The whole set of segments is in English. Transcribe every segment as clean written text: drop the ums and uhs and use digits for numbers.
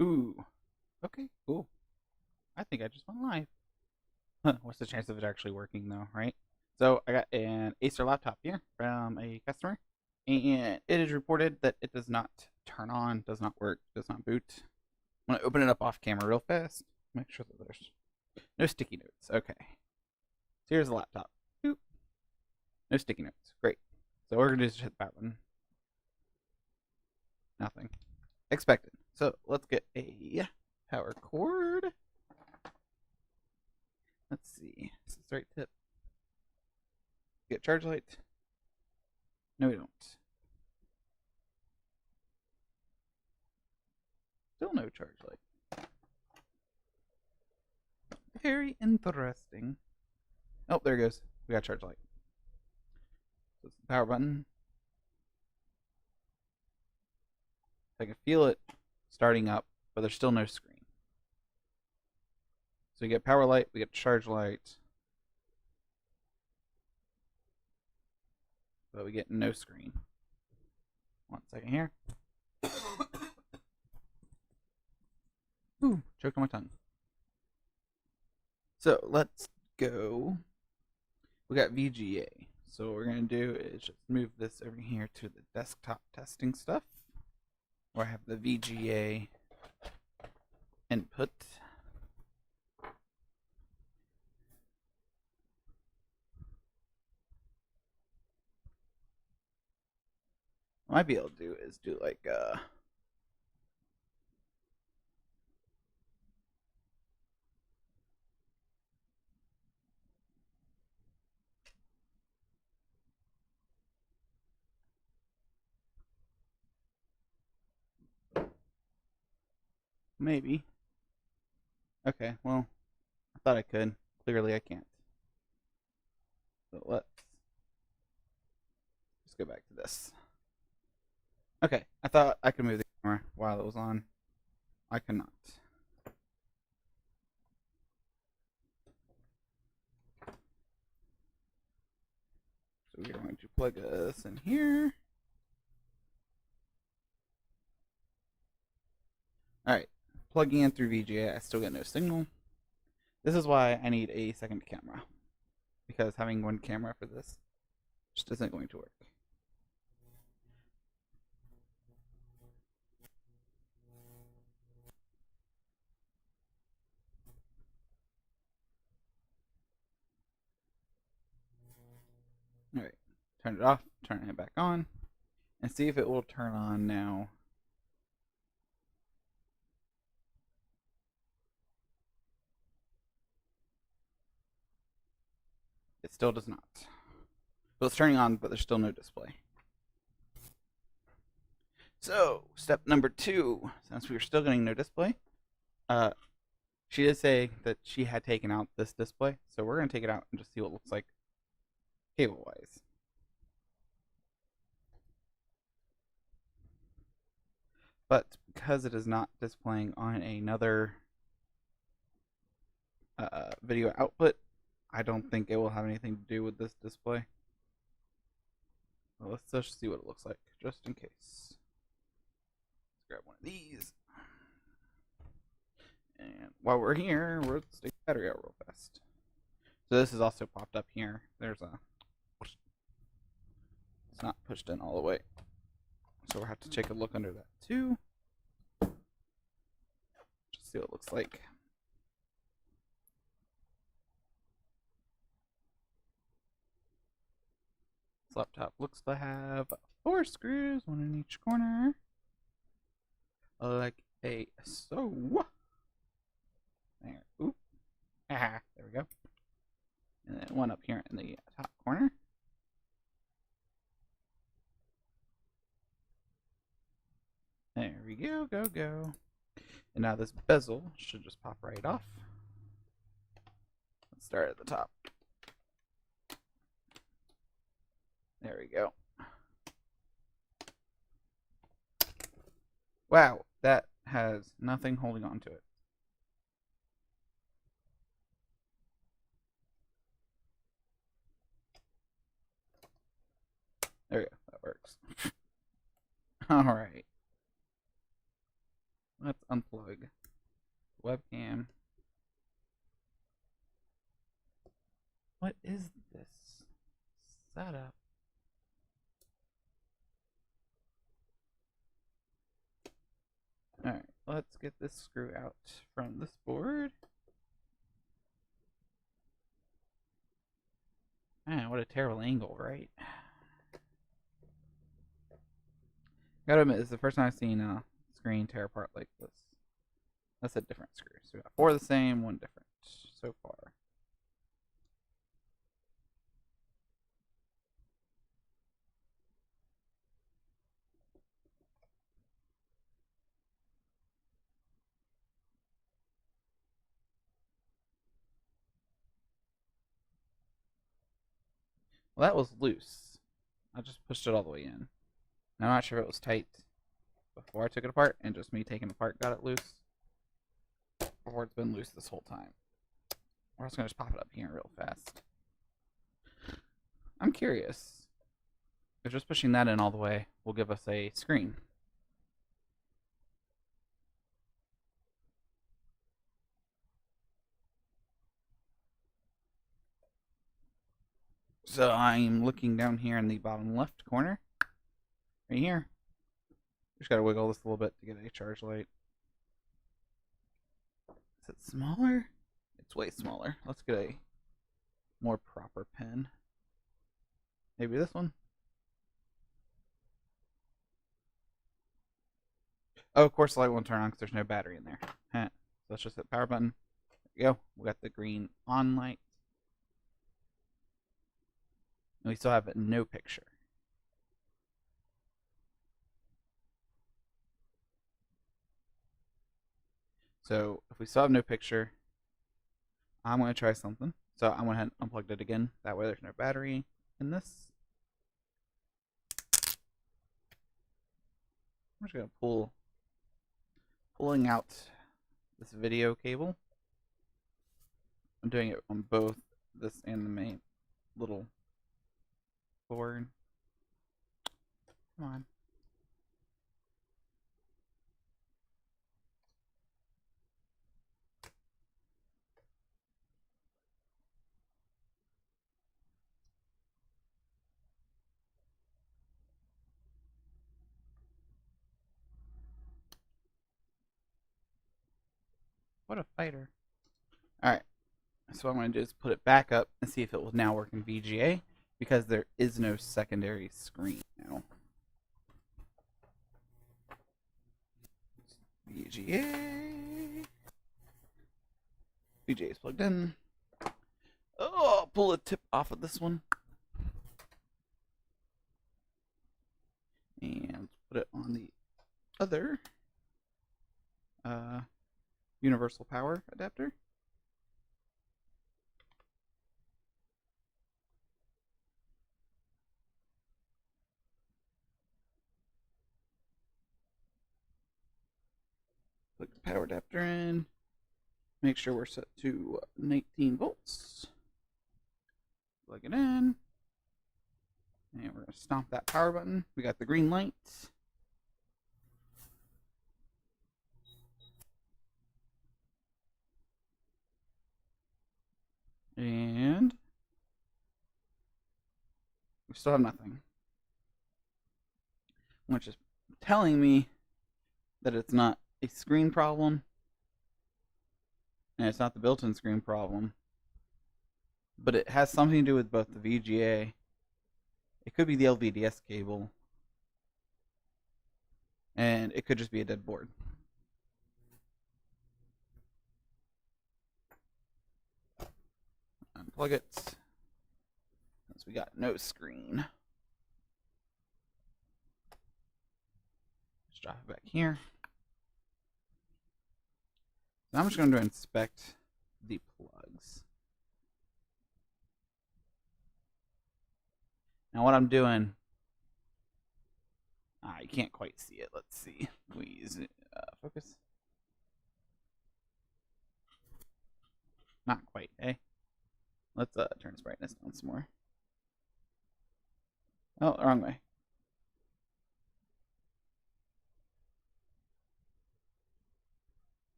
Ooh. Okay, cool. I think I just went live. Huh, what's the chance of it actually working though, right? So I got an Acer laptop here from a customer, and it is reported that it does not turn on, does not work, does not boot. I'm gonna open it up off camera real fast. Make sure that there's no sticky notes. Okay. So here's the laptop. Boop. No sticky notes. Great. So we're gonna just hit the power button. Nothing. Expected. So let's get a power cord. Let's see. Is this the right tip? Get charge light. No, we don't. Still no charge light. Very interesting. Oh, there it goes. We got charge light. So it's the power button. I can feel it starting up, but there's still no screen. So we get power light, we get charge light, but we get no screen. 1 second here. Ooh, choked on my tongue. So let's go. We got VGA. So what we're going to do is just move this over here to the desktop testing stuff, where I have the VGA input. What I might be able to do is do like maybe. Okay, well, I thought I could. Clearly I can't. So let's just go back to this. Okay, I thought I could move the camera while it was on. I cannot. So we're going to plug this in here. Alright, plugging in through VGA, I still get no signal. This is why I need a second camera, because having one camera for this just isn't going to work. Alright, turn it off, turn it back on, and see if it will turn on now. It still does not. So it's turning on, but there's still no display. So, step number 2, since we were still getting no display, she did say that she had taken out this display, so we're going to take it out and just see what it looks like cable-wise. But because it is not displaying on another video output, I don't think it will have anything to do with this display. Well, let's just see what it looks like, just in case. Let's grab one of these. And while we're here, let's take the battery out real fast. So this is also popped up here. There's a... It's not pushed in all the way. So we'll have to take a look under that too. Just see what it looks like. This laptop looks to have 4 screws, 1 in each corner. Like a so. There. Oop. Ah, there we go. And then 1 up here in the top corner. There we go, go. And now this bezel should just pop right off. Let's start at the top. There we go. Wow, that has nothing holding on to it. There we go, that works. Alright. Let's unplug the webcam. What is this setup? Alright, let's get this screw out from this board. Man, what a terrible angle, right? Gotta admit, this is the first time I've seen a screen tear apart like this. That's a different screw. So we got 4 the same, 1 different so far. Well, that was loose. I just pushed it all the way in. Now, I'm not sure if it was tight before I took it apart, and just me taking it apart got it loose, or it's been loose this whole time. We're just going to just pop it up here real fast. I'm curious if just pushing that in all the way will give us a screen. So I'm looking down here in the bottom left corner, right here. Just gotta wiggle this a little bit to get a charge light. Is it smaller? It's way smaller. Let's get a more proper pen. Maybe this one? Oh, of course the light won't turn on because there's no battery in there. So let's just hit the power button. There we go. We got the green on light. And we still have no picture. So if we still have no picture, I'm going to try something. So I went ahead and unplugged it again. That way there's no battery in this. I'm just going to pulling out this video cable. I'm doing it on both this and the main little board. Come on. What a fighter. Alright, so what I'm going to do is put it back up and see if it will now work in VGA, because there is no secondary screen now. VGA. VGA is plugged in. Oh, I'll pull the tip off of this one. And put it on the other universal power adapter. Plug the power adapter in. Make sure we're set to 19 volts. Plug it in. And we're going to stomp that power button. We got the green light. And we still have nothing. Which is telling me that it's not a screen problem. And it's not the built-in screen problem. But it has something to do with both the VGA. It could be the LVDS cable. And it could just be a dead board. Unplug it. Since we got no screen. Just drop it back here. So I'm just going to inspect the plugs. Now what I'm doing, you can't quite see it. Let's see. We use focus. Not quite, eh? Let's turn its brightness down some more. Oh, wrong way.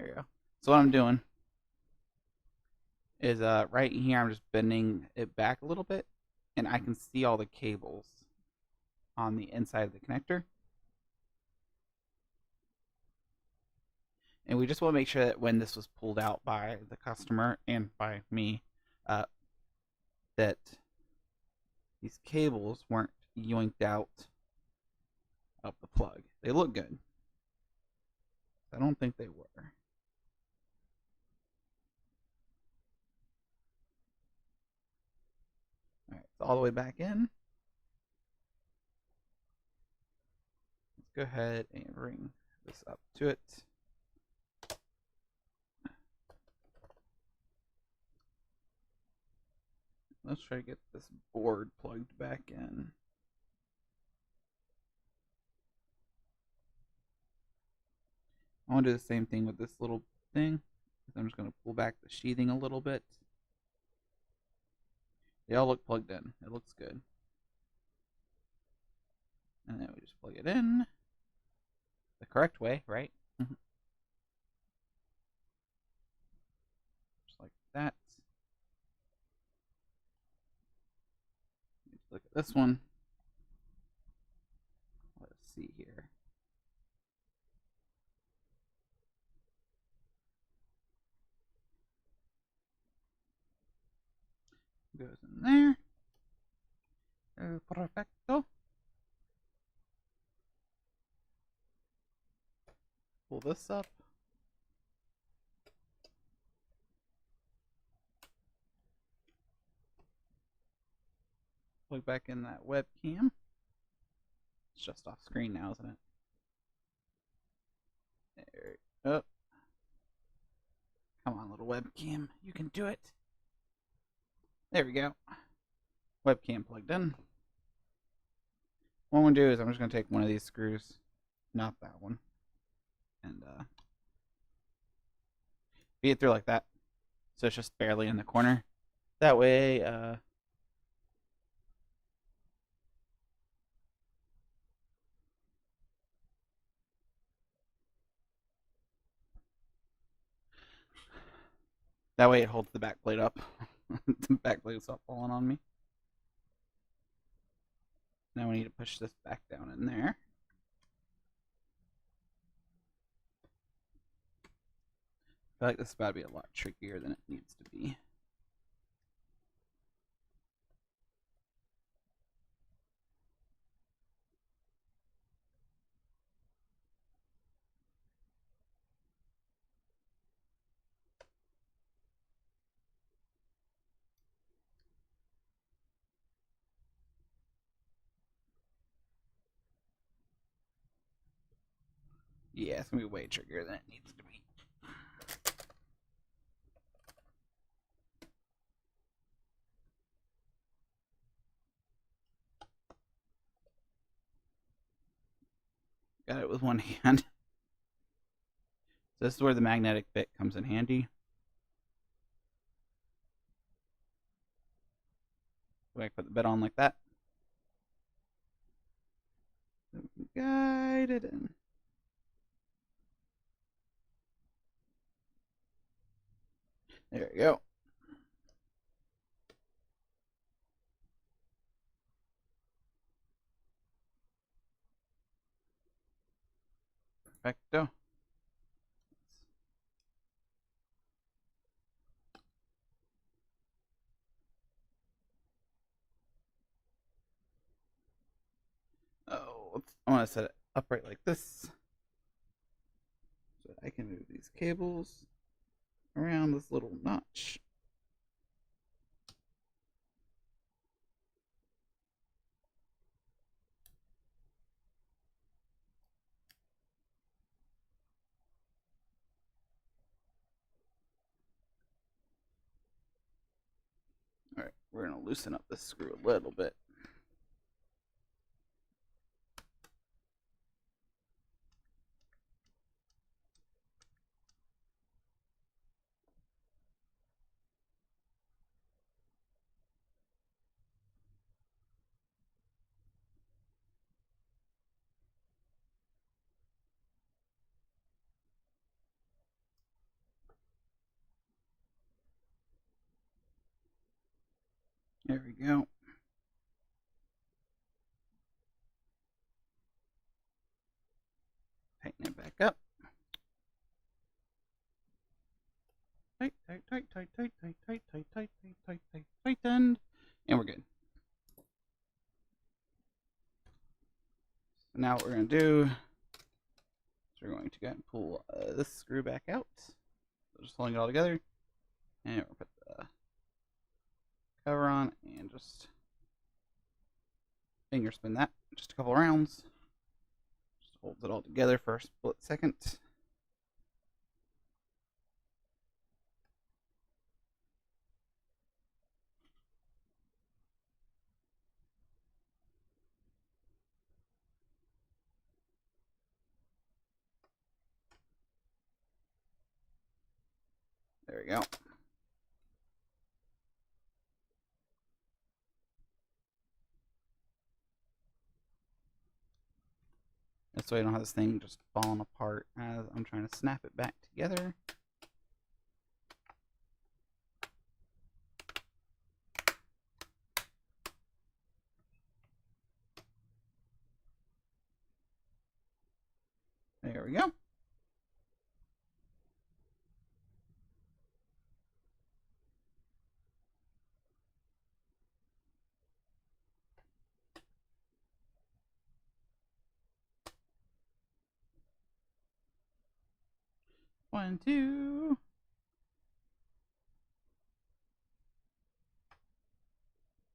There you go. So what I'm doing is right here I'm just bending it back a little bit, and I can see all the cables on the inside of the connector. And we just want to make sure that when this was pulled out by the customer and by me, uh, that these cables weren't yoinked out of the plug. They look good. I don't think they were. Alright, it's all the way back in. Let's go ahead and bring this up to it. Let's try to get this board plugged back in. I want to do the same thing with this little thing. I'm just going to pull back the sheathing a little bit. They all look plugged in. It looks good. And then we just plug it in the correct way, right? Just like that. Let's look at this one. Let's see here. Goes in there. Perfecto. Pull this up. Plug back in that webcam. It's just off screen now, isn't it? There. Oh. Come on, little webcam. You can do it. There we go. Webcam plugged in. What I'm going to do is I'm just going to take one of these screws, not that one, and feed it through like that. So it's just barely in the corner. That way, it holds the back plate up. The back plate will stop falling on me. Now we need to push this back down in there. I feel like this is about to be a lot trickier than it needs to be. Yeah, it's going to be way trickier than it needs to be. Got it with one hand. So this is where the magnetic bit comes in handy. So I put the bit on like that. Guide it in. There you go. Perfecto. Oh, I want to set it upright like this. So I can move these cables around this little notch. All right, we're going to loosen up this screw a little bit. There we go. Tighten it back up. Tight, tight, tight, tight, tight, tight, tight, tight, tight, tight, tight, tight, tightened. And we're good. So now what we're going to do is we're going to go ahead and pull this screw back out. So just holding it all together. And we'll put the cover on and just finger spin that just a couple rounds. Just holds it all together for a split second. There we go. This way I don't have this thing just falling apart as I'm trying to snap it back together. There we go. One, two.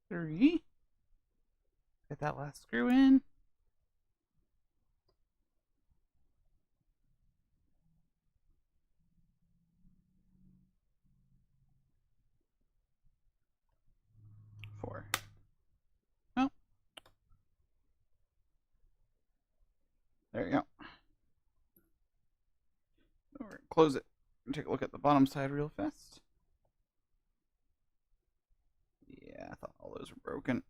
Three. Get that last screw in. Four. Oh. There you go. We're going to close it and take a look at the bottom side real fast. Yeah, I thought all those were broken.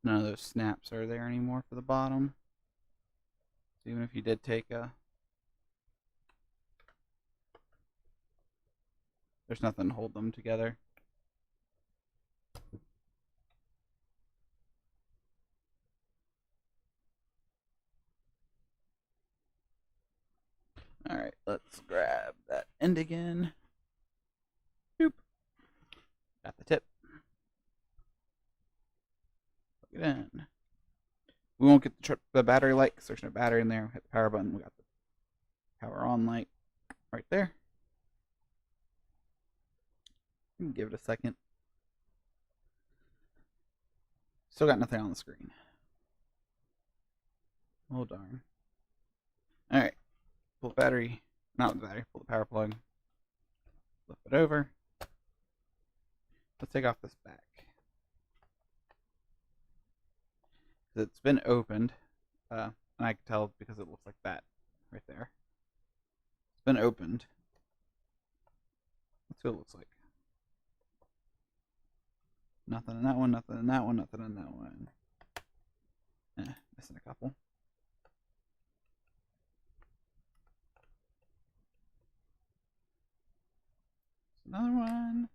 None of those snaps are there anymore for the bottom. So even if you did take there's nothing to hold them together. Alright, let's grab that end again. Boop. Got the tip. Plug it in. We won't get the battery light because there's no battery in there. Hit the power button. We got the power on light right there. You can give it a second. Still got nothing on the screen. Oh darn. Alright. Pull the battery. Not the battery. Pull the power plug. Flip it over. Let's take off this back. It's been opened. And I can tell because it looks like that right there. It's been opened. Let's see what it looks like. Nothing in that one, nothing in that one, nothing in that one. Missing a couple. Another one.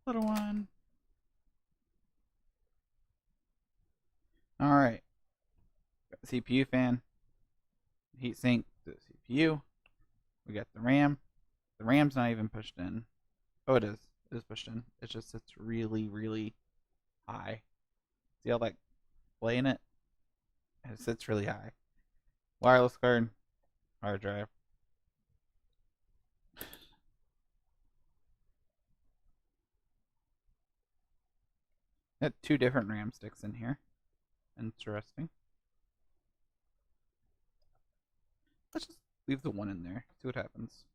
Little one. Alright. Got the CPU fan. Heatsink to the CPU. We got the RAM. The RAM's not even pushed in. Oh, it is. It is pushed in. It just sits really, really high. See all that play in it? It sits really high. Wireless card. Hard drive. Got two different RAM sticks in here. Interesting. Let's just leave the one in there. See what happens.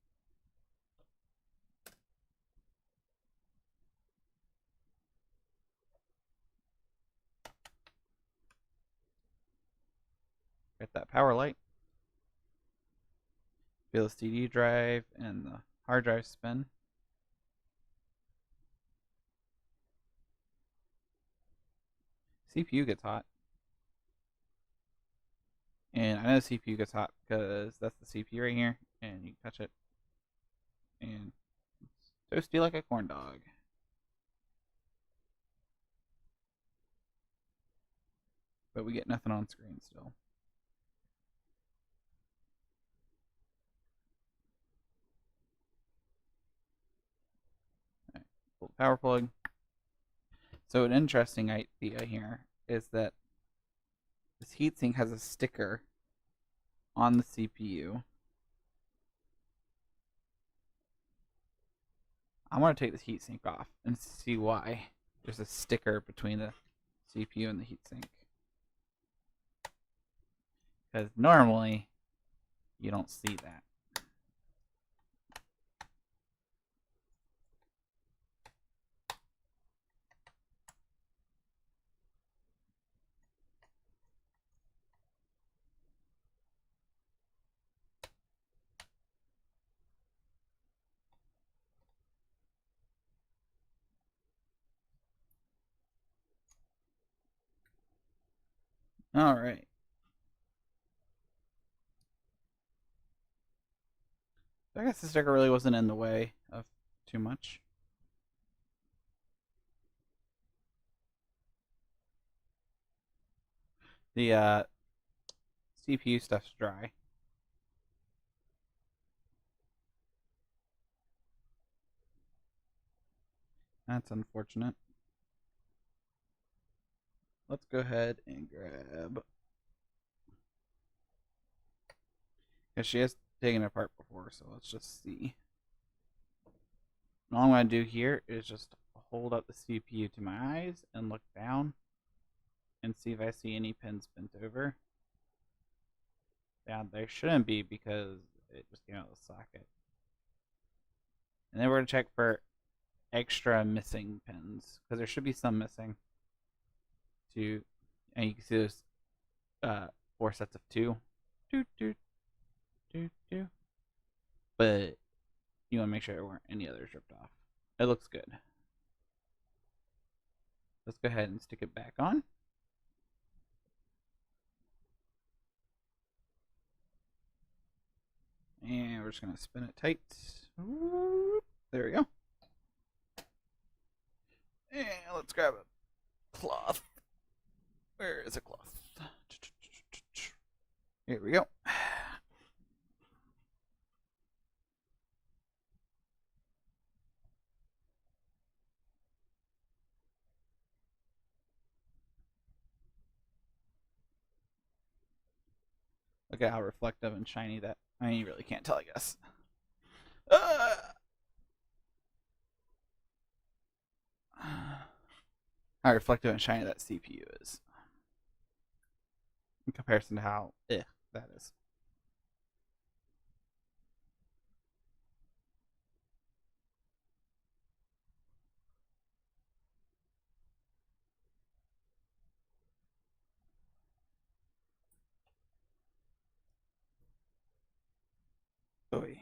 Got that power light. Feel the CD drive and the hard drive spin. CPU gets hot. And I know the CPU gets hot because that's the CPU right here, and you can touch it, and it's toasty like a corn dog. But we get nothing on screen still. Right, pull the power plug. So an interesting idea here is that this heatsink has a sticker on the CPU. I want to take this heatsink off and see why there's a sticker between the CPU and the heatsink. Because normally you don't see that. All right. So I guess the sticker really wasn't in the way of too much. The CPU stuff's dry. That's unfortunate. Let's go ahead and grab, because she has taken it apart before, so let's just see. And all I'm going to do here is just hold up the CPU to my eyes and look down and see if I see any pins bent over. Yeah, there shouldn't be because it just came out of the socket. And then we're going to check for extra missing pins, because there should be some missing. And you can see there's 4 sets of 2. But you want to make sure there weren't any others ripped off. It looks good. Let's go ahead and stick it back on. And we're just going to spin it tight. There we go. And let's grab a cloth. Where is a cloth? Here we go. Look at how reflective and shiny that. I mean, you really can't tell, I guess. How reflective and shiny that CPU is in comparison to how that is. Oy.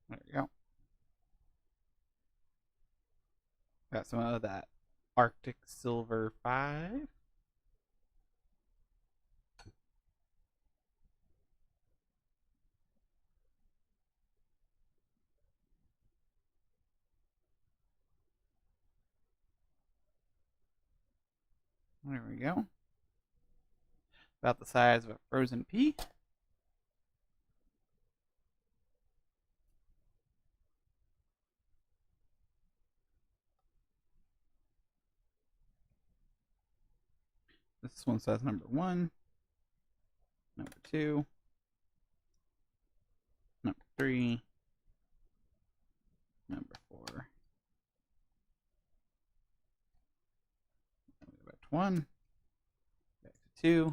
There we go. Got some of that Arctic Silver 5. There we go. About the size of a frozen pea. This one says number 1, number 2, number 3, number 4. Go back to 1, back to 2,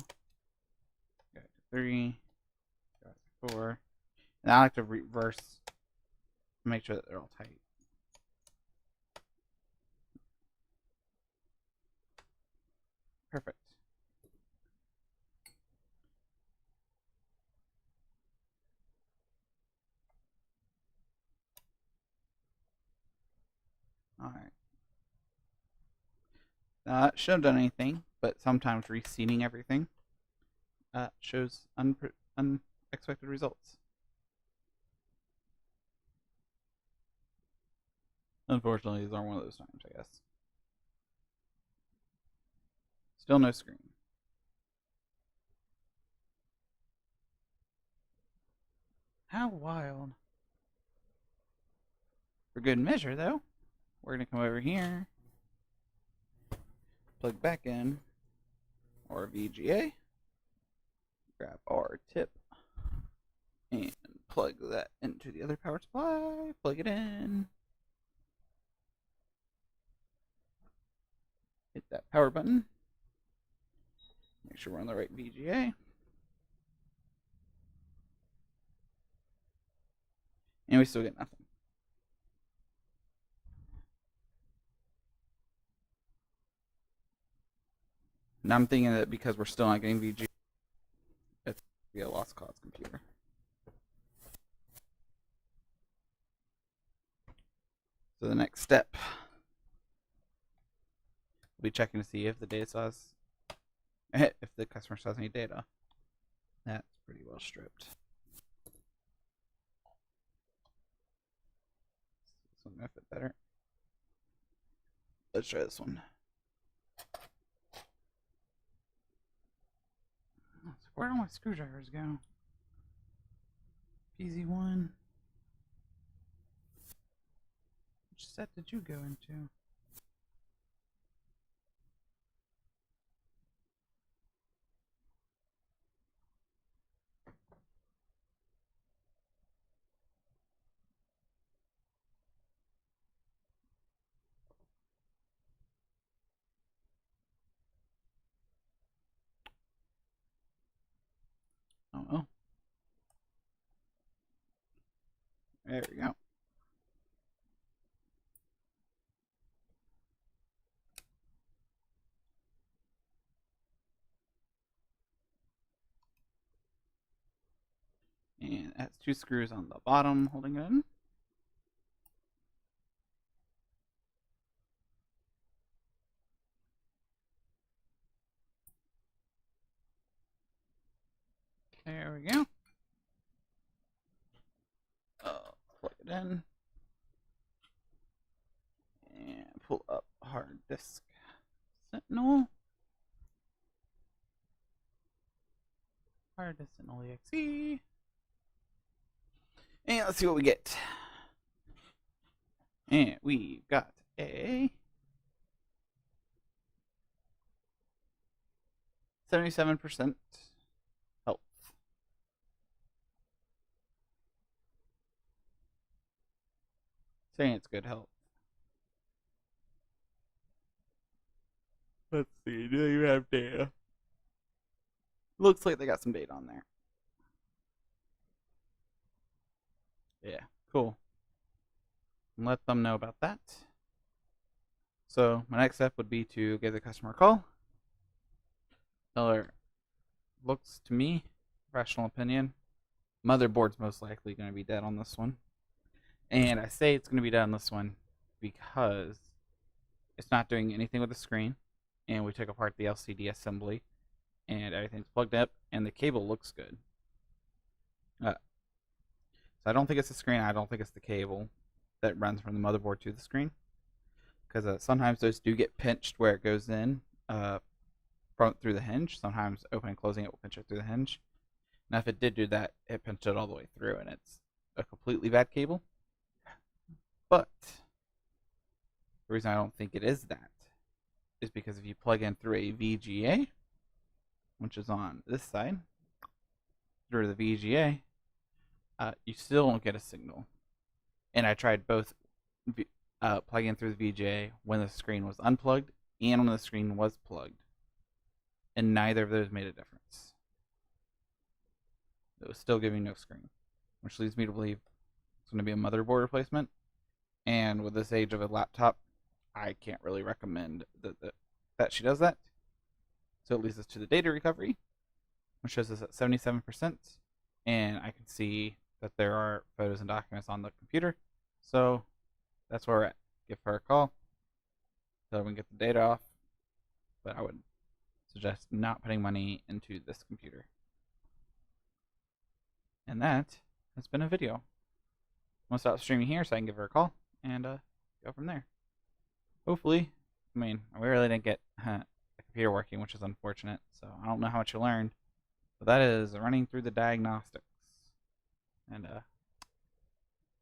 back to 3, back to 4. And I like to reverse to make sure that they're all tight. Perfect. All right. Now, that shouldn't have done anything, but sometimes reseating everything shows unexpected results. Unfortunately, these aren't one of those times, I guess. Still no screen. How wild. For good measure, though, we're going to come over here, plug back in our VGA, grab our tip, and plug that into the other power supply, plug it in, hit that power button, make sure we're on the right VGA, and we still get nothing. Now I'm thinking that because we're still not getting VGA, it's going to be a lost cause computer. So the next step, we'll be checking to see if the data saws, if the customer saws any data. That's pretty well stripped. This one might fit better. Let's try this one. Where do my screwdrivers go? PZ1. Which set did you go into? Oh well. There we go. And that's 2 screws on the bottom holding it in. There we go. Plug it in. And pull up hard disk Sentinel. Hard disk Sentinel EXE. And let's see what we get. And we've got a 77% health. Saying it's good health. Let's see, do you have data? Looks like they got some data on there. Yeah, cool. Let them know about that. So my next step would be to give the customer a call. Tell her, looks to me, rational opinion, motherboard's most likely going to be dead on this one. And I say it's going to be dead on this one because it's not doing anything with the screen. And we took apart the LCD assembly and everything's plugged up and the cable looks good. So I don't think it's the screen. I don't think it's the cable that runs from the motherboard to the screen. Because sometimes those do get pinched where it goes in through the hinge. Sometimes opening and closing it will pinch it through the hinge. Now if it did do that, it pinched it all the way through and it's a completely bad cable. But the reason I don't think it is that is because if you plug in through a VGA, which is on this side, through the VGA, you still don't get a signal. And I tried both plugging in through the VGA when the screen was unplugged and when the screen was plugged. And neither of those made a difference. It was still giving no screen, which leads me to believe it's going to be a motherboard replacement. And with this age of a laptop, I can't really recommend that she does that. So it leads us to the data recovery, which shows us at 77%. And I can see that there are photos and documents on the computer. So that's where we're at. Give her a call. Tell her we can get the data off. But I would suggest not putting money into this computer. And that has been a video. I'm going to stop streaming here so I can give her a call and go from there. Hopefully, I mean, we really didn't get the computer working, which is unfortunate, so I don't know how much you learned. But that is running through the diagnostics. And